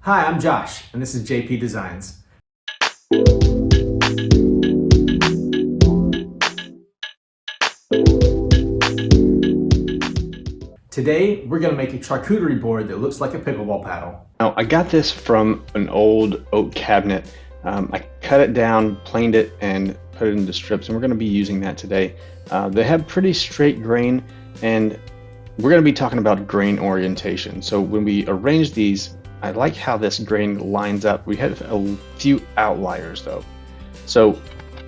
Hi, I'm Josh, and this is JP Designs. Today, we're going to make a charcuterie board that looks like a pickleball paddle. Now, I got this from an old oak cabinet. I cut it down, planed it, and put it into strips, and we're going to be using that today. They have pretty straight grain, and we're going to be talking about grain orientation. So when we arrange these, I like how this grain lines up. We have a few outliers though. So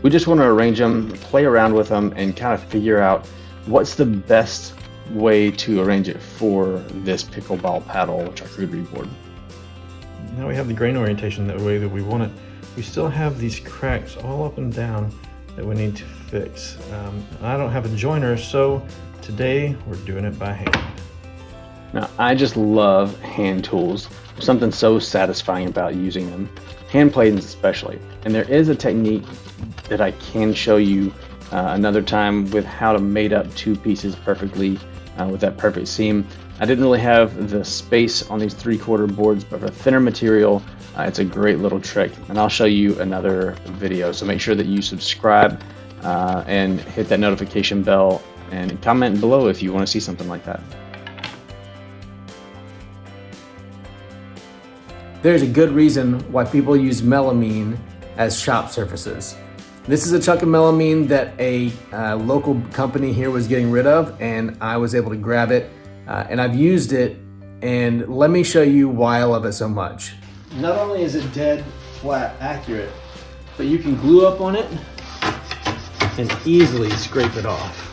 we just want to arrange them, play around with them, and kind of figure out what's the best way to arrange it for this pickleball paddle charcuterie board. Now we have the grain orientation that way that we want it. We still have these cracks all up and down that we need to fix. I don't have a joiner, so today we're doing it by hand. Now, I just love hand tools. There's something so satisfying about using them, hand planes especially. And there is a technique that I can show you another time with how to mate up two pieces perfectly with that perfect seam. I didn't really have the space on these 3/4 boards, but for thinner material, it's a great little trick. And I'll show you another video. So make sure that you subscribe and hit that notification bell and comment below if you want to see something like that. There's a good reason why people use melamine as shop surfaces. This is a chunk of melamine that a local company here was getting rid of, and I was able to grab it, and I've used it, and let me show you why I love it so much. Not only is it dead, flat, accurate, but you can glue up on it and easily scrape it off.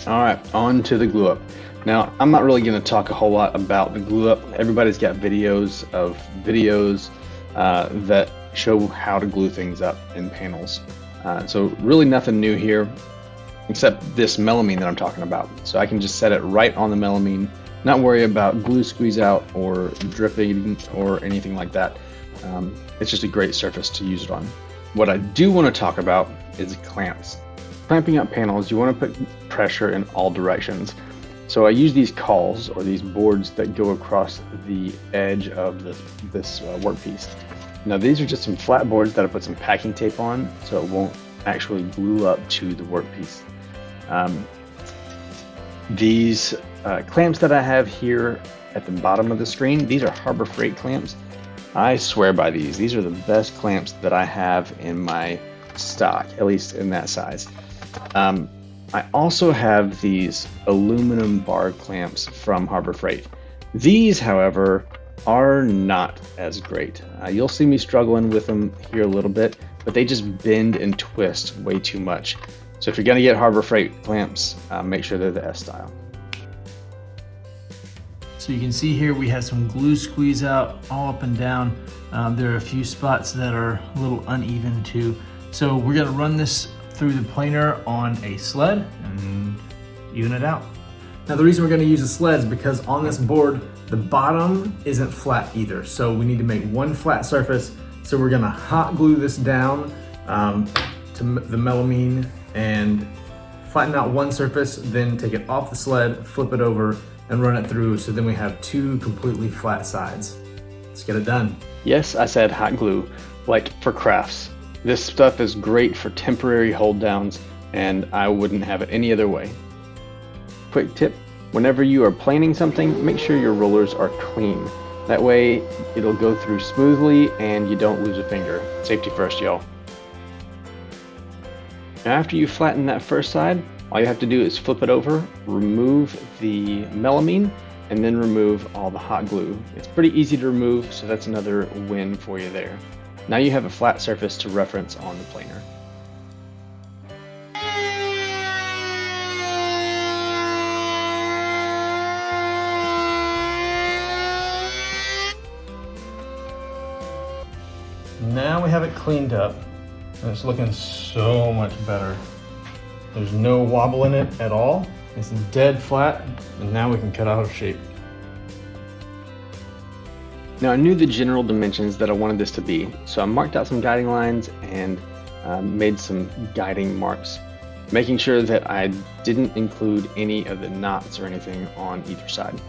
All right, on to the glue up. Now, I'm not really going to talk a whole lot about the glue up. Everybody's got videos that show how to glue things up in panels. So really nothing new here, except this melamine that I'm talking about. So I can just set it right on the melamine, not worry about glue squeeze out or dripping or anything like that. It's just a great surface to use it on. What I do want to talk about is clamps. Clamping up panels, you want to put pressure in all directions. So I use these cawls, or these boards that go across the edge of this workpiece. Now these are just some flat boards that I put some packing tape on so it won't actually glue up to the workpiece. These clamps that I have here at the bottom of the screen, these are Harbor Freight clamps. I swear by these. These are the best clamps that I have in my stock, at least in that size. I also have these aluminum bar clamps from Harbor Freight. These, however, are not as great. You'll see me struggling with them here a little bit, but they just bend and twist way too much. So if you're gonna get Harbor Freight clamps, make sure they're the S style. So you can see here we have some glue squeeze out all up and down. There are a few spots that are a little uneven too. So we're gonna run this through the planer on a sled and even it out. Now the reason we're going to use a sled is because on this board, the bottom isn't flat either. So we need to make one flat surface. So we're going to hot glue this down to the melamine and flatten out one surface, then take it off the sled, flip it over and run it through. So then we have two completely flat sides. Let's get it done. Yes, I said hot glue, like for crafts. This stuff is great for temporary hold downs, and I wouldn't have it any other way. Quick tip, whenever you are planing something, make sure your rollers are clean. That way it'll go through smoothly and you don't lose a finger. Safety first, y'all. Now after you flatten that first side, all you have to do is flip it over, remove the melamine, and then remove all the hot glue. It's pretty easy to remove, so that's another win for you there. Now you have a flat surface to reference on the planer. Now we have it cleaned up and it's looking so much better. There's no wobble in it at all. It's dead flat, and now we can cut out of shape. Now I knew the general dimensions that I wanted this to be, so I marked out some guiding lines and made some guiding marks. making sure that I didn't include any of the knots or anything on either side.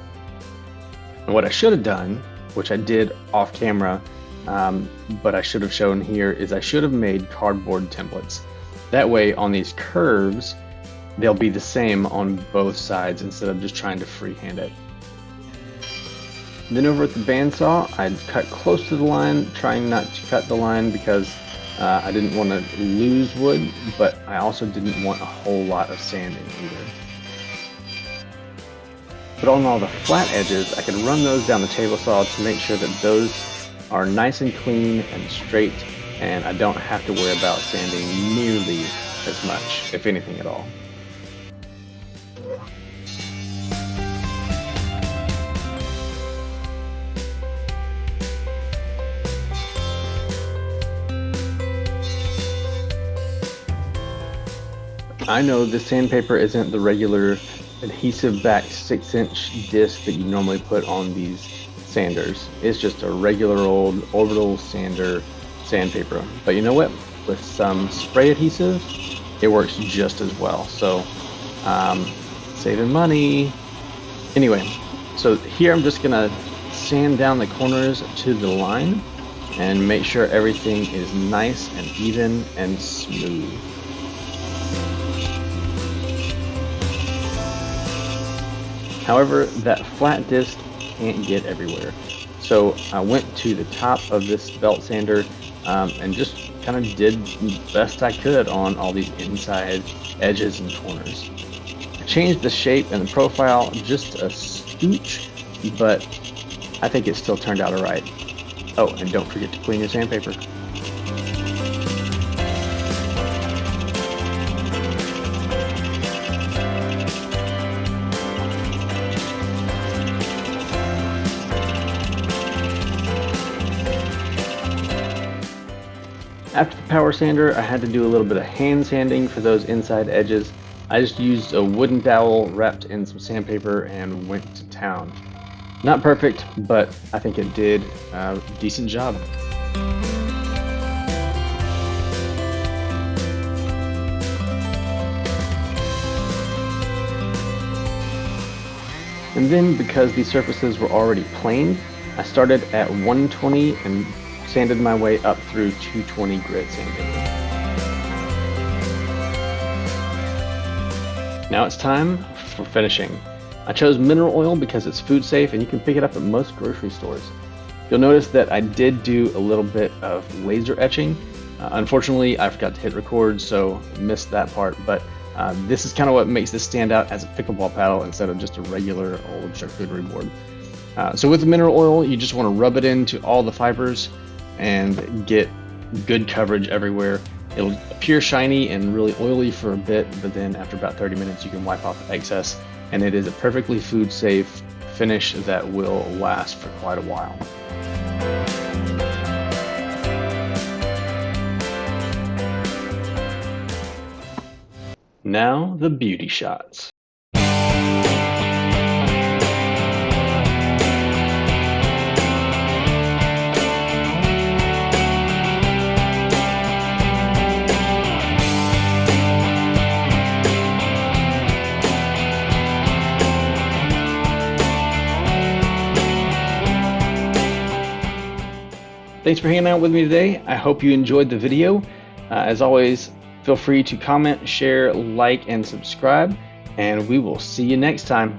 And what I should have done, which I did off camera, but I should have shown here, is I should have made cardboard templates. That way on these curves, they'll be the same on both sides instead of just trying to freehand it. Then over at the bandsaw, I cut close to the line, trying not to cut the line because I didn't want to lose wood, but I also didn't want a whole lot of sanding either. But on all the flat edges, I can run those down the table saw to make sure that those are nice and clean and straight, and I don't have to worry about sanding nearly as much, if anything at all. I know the sandpaper isn't the regular adhesive back 6-inch disc that you normally put on these sanders. It's just a regular old orbital sander sandpaper. But you know what? With some spray adhesive, it works just as well. So saving money. Anyway, so here I'm just gonna sand down the corners to the line and make sure everything is nice and even and smooth. However, that flat disc can't get everywhere. So I went to the top of this belt sander and just kind of did the best I could on all these inside edges and corners. I changed the shape and the profile just a scooch, but I think it still turned out alright. Oh, and don't forget to clean your sandpaper. After the power sander, I had to do a little bit of hand sanding for those inside edges. I just used a wooden dowel wrapped in some sandpaper and went to town. Not perfect, but I think it did a decent job. And then, because these surfaces were already planed, I started at 120 and sanded my way up through 220 grit sandpaper. Now it's time for finishing. I chose mineral oil because it's food safe and you can pick it up at most grocery stores. You'll notice that I did do a little bit of laser etching. Unfortunately, I forgot to hit record, so missed that part, but this is kind of what makes this stand out as a pickleball paddle instead of just a regular old charcuterie board. So with the mineral oil, you just want to rub it into all the fibers and get good coverage everywhere. It'll appear shiny and really oily for a bit, but then after about 30 minutes you can wipe off the excess, and it is a perfectly food safe finish that will last for quite a while. Now the beauty shots. Thanks for hanging out with me today. I hope you enjoyed the video. As always, feel free to comment, share, like, and subscribe, and we will see you next time.